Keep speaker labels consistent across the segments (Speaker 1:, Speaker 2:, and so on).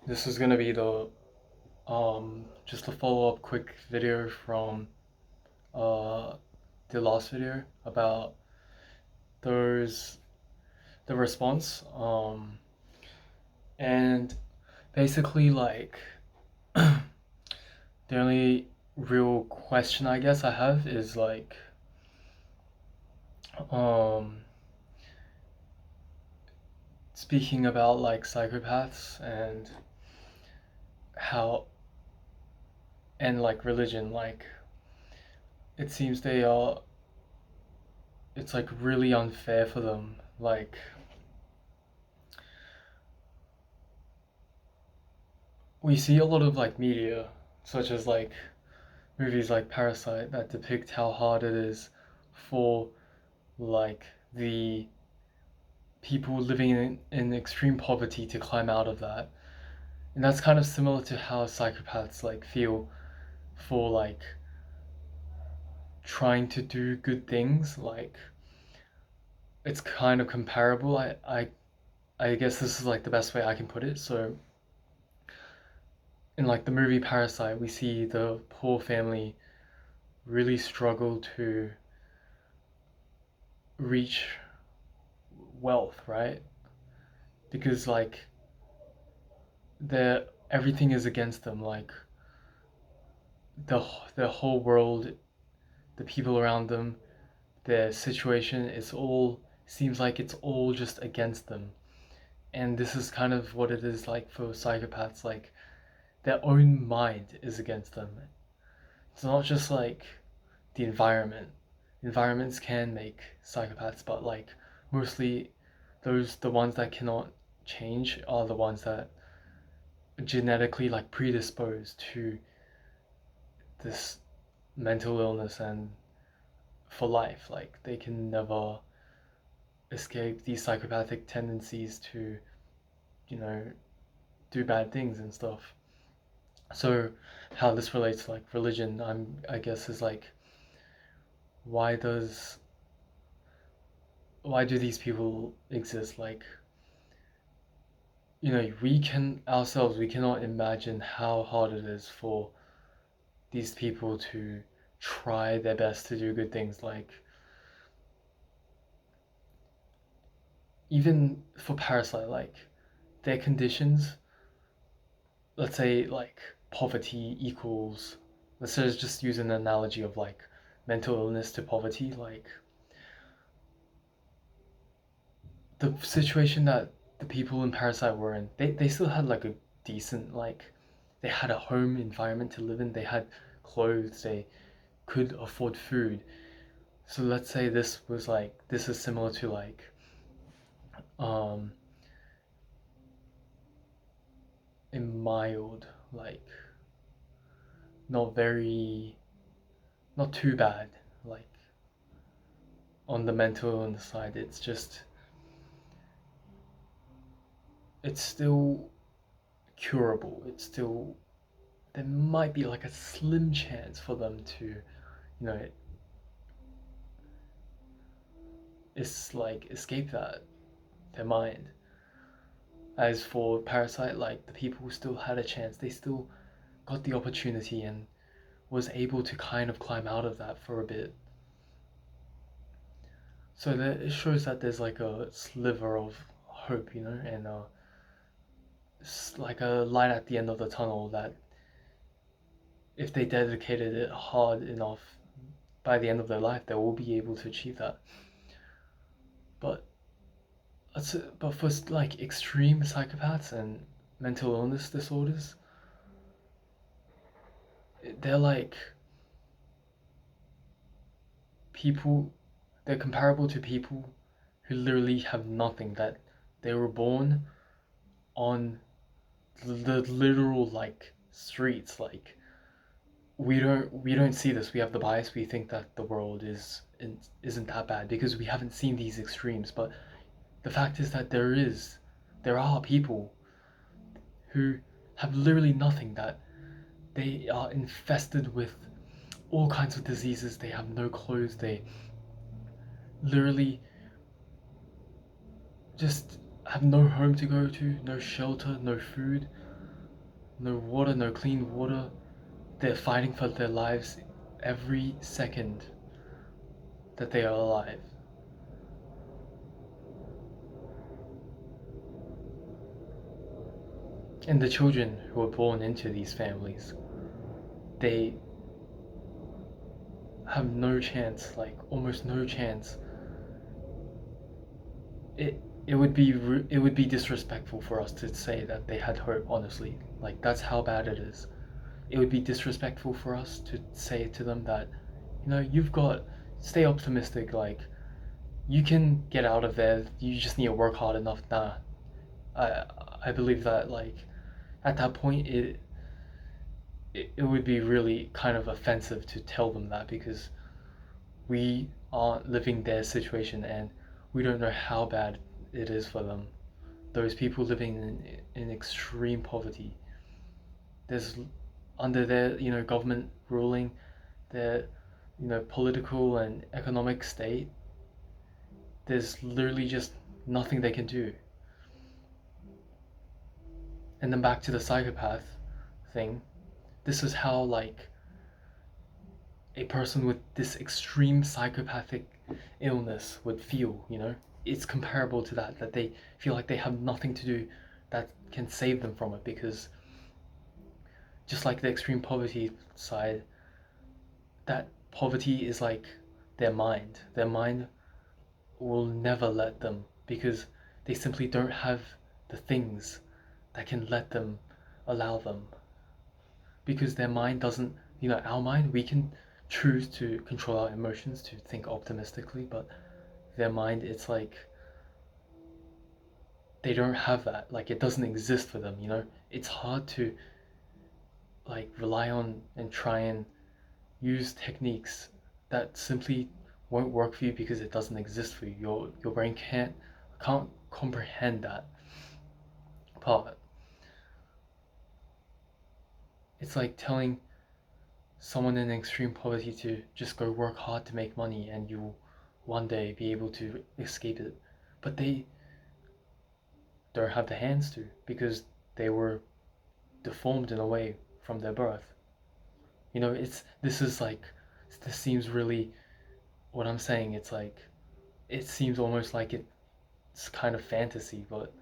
Speaker 1: This is gonna be the just a follow-up quick video from uh the last video about those the response. And basically like the only real question I guess I have is like um speaking about like psychopaths and how and like religion, like it seems they are it's like really unfair for them. Like we see a lot of like media, such as like movies like Parasite, that depict how hard it is for like the people living in extreme poverty to climb out of that. And that's kind of similar to how psychopaths like feel for like trying to do good things. Like it's kind of comparable. I guess this is like the best way I can put it. So in like the movie Parasite, we see the poor family really struggle to reach wealth, right? Because like their everything is against them. Like the the whole world, the people around them, their situation is all seems like it's all just against them. And this is kind of what it is like for psychopaths. Like their own mind is against them. It's not just like the environment. Environments can make psychopaths, but like mostly the ones that cannot change are the ones that are genetically like predisposed to this mental illness and for life. Like they can never escape these psychopathic tendencies to, you know, do bad things and stuff. So how this relates to like religion, I guess is like why does why do these people exist? Like, you know, we cannot imagine how hard it is for these people to try their best to do good things. Like even for Parasite, like their conditions, let's say like poverty equals, let's say just use an analogy of like mental illness to poverty, like the situation that the people in Parasite were in, they still had like a decent like they had a home environment to live in, they had clothes, they could afford food. So let's say this is similar to like um a mild, like not very not too bad, like on the mental illness side. It's just it's still curable. It's still there might be like a slim chance for them to, you know, it's like escape that their mind. As for Parasite, like the people who still had a chance, they still got the opportunity and was able to kind of climb out of that for a bit. So that it shows that there's like a sliver of hope, you know, and like a light at the end of the tunnel that if they dedicated it hard enough, by the end of their life, they will be able to achieve that. But but for like extreme psychopaths and mental illness disorders, they're like people. They're comparable to people who literally have nothing. That they were born on the literal like streets. Like we don't see this. We have the bias. We think that the world isn't that bad because we haven't seen these extremes. But the fact is that there are people who have literally nothing, that they are infested with all kinds of diseases. They have no clothes. They literally just have no home to go to, no shelter, no food. no water, no clean water. They're fighting for their lives every second that they are alive. And the children who are born into these families, they have no chance, like almost no chance. It it would be it would be disrespectful for us to say that they had hope. Honestly, like that's how bad it is. It would be disrespectful for us to say to them that, you've got stay optimistic. Like you can get out of there. You just need to work hard enough. Nah, I I believe that like at that point it would be really kind of offensive to tell them that because we aren't living their situation and we don't know how bad it is for them. Those people living in extreme poverty. There's under their government ruling, their political and economic state. There's literally just nothing they can do. And then back to the psychopath thing. This is how like a person with this extreme psychopathic illness would feel, It's comparable to that they feel like they have nothing to do that can save them from it because just like the extreme poverty side, that poverty is like their mind. Their mind will never let them because they simply don't have the things that can let them allow them. Because their mind doesn't, our mind, we can choose to control our emotions, to think optimistically, but their mind, it's like they don't have that. Like it doesn't exist for them, It's hard to like rely on and try and use techniques that simply won't work for you because it doesn't exist for you. Your brain can't comprehend that part. It's like telling someone in extreme poverty to just go work hard to make money and you'll one day be able to escape it. But they don't have the hands to because they were deformed in a way from their birth. This seems really what I'm saying. It's like it seems almost like it's kind of fantasy, but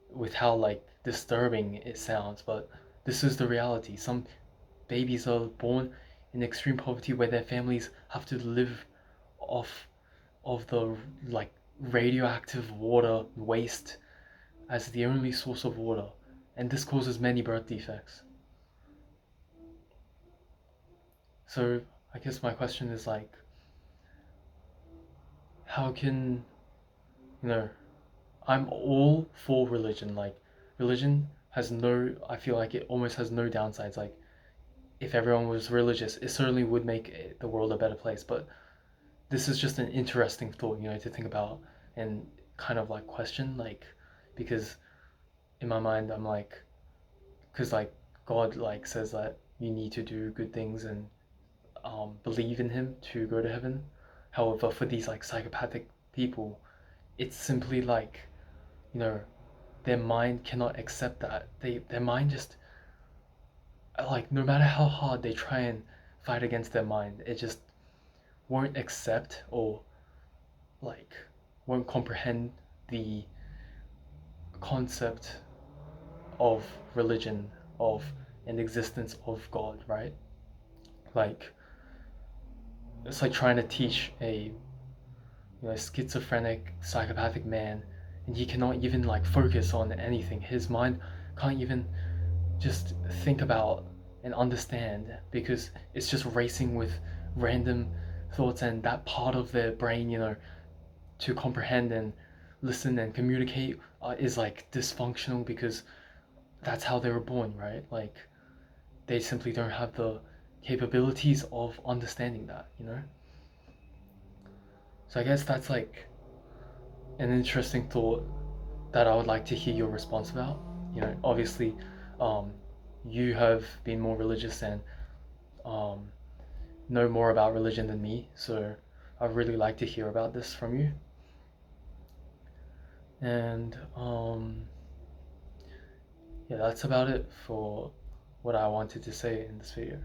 Speaker 1: with how like disturbing it sounds, but this is the reality. Some babies are born in extreme poverty where their families have to live off of the like radioactive water waste as the only source of water, and this causes many birth defects. So I guess my question is like, how can you know I'm all for religion. Like religion has no, I feel like it almost has no downsides. Like if everyone was religious, it certainly would make the world a better place. But this is just an interesting thought, to think about and kind of like question, like because in my mind I'm like, because like God like says that you need to do good things and believe in Him to go to heaven. However, for these like psychopathic people, it's simply like you know their mind cannot accept that. Their mind just like no matter how hard they try and fight against their mind, it just won't accept or like won't comprehend the concept of religion, of an existence of God, right? Like it's like trying to teach a schizophrenic psychopathic man and he cannot even like focus on anything. His mind can't even just think about and understand because it's just racing with random thoughts, and that part of their brain to comprehend and listen and communicate is like dysfunctional because that's how they were born, right? Like they simply don't have the capabilities of understanding that. So I guess that's like an interesting thought that I would like to hear your response about. Obviously, um, you have been more religious and um, know more about religion than me, so I'd really like to hear about this from you. And yeah, that's about it for what I wanted to say in this video.